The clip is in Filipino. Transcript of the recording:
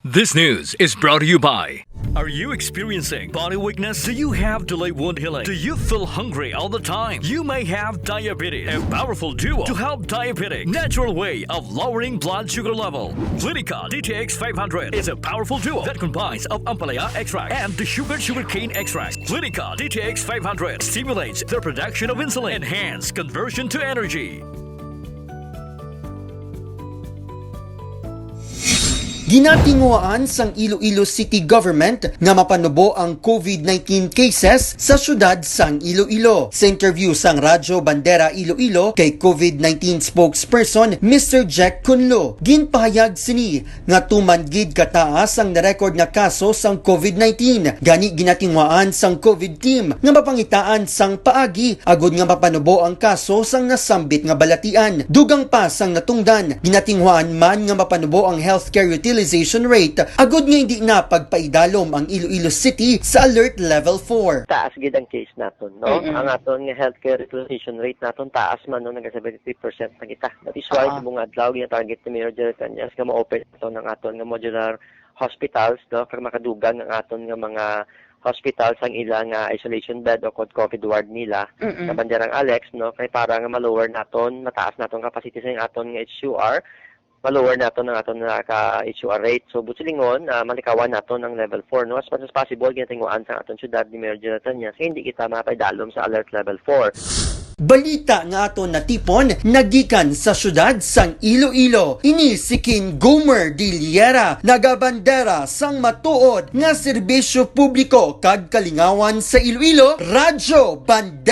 This news is brought to you by... Are you experiencing body weakness? Do you have delayed wound healing? Do you feel hungry all the time? You may have diabetes. A powerful duo to help diabetic. Natural way of lowering blood sugar level. Clinica DTX 500 is a powerful duo that combines of ampalaya extract and the sugarcane extract. Clinica DTX 500 stimulates the production of insulin, enhance conversion to energy. Ginatinguhaan sang Iloilo City Government nga mapanubo ang COVID-19 cases sa syudad sang Iloilo. Sa interview sang Radyo Bandera Iloilo kay COVID-19 spokesperson Mr. Jack Cunlo, ginpahayag sini nga tumanggid kataas ang narecord nga kaso sang COVID-19. Gani ginatinguhaan sang COVID team nga mapangitaan sang paagi agud nga mapanubo ang kaso sang nasambit nga balatian. Dugang pa sang natungdan, ginatinguhaan man nga mapanubo ang healthcare utilization rate agud nga hindi na pagpaidalom ang Iloilo City sa alert level 4. Taas gid ang case naton, no? Ang aton nga healthcare utilization rate naton taas man no, nag 73% na kita. That is why mga adlaw nga target ni Mayor Jerry Cañas nga ma-open ito ng aton nga modular hospitals, no? Kag makadugang ang aton nga mga hospitals ang ilang isolation bed o COVID ward nila sa Banderang Alex, no? Kay para nga ma-lower naton, mataas naton capacity sa aton nga HUR, ma-lower naton ang aton nga ka-HUR rate. So, busilingon, malikawan naton ang level 4. No? As much as possible, ginatinguan sa aton syudad ni Mayor Jerry Cañas, hindi kita mapaidalom sa alert level 4. Balita nga aton natipon nagikan sa syudad sang Iloilo. Ini si King Gomer Diliera, nagabandera sang matuod nga serbisyo publiko kag kalingawan sa Iloilo, Radyo Bandera.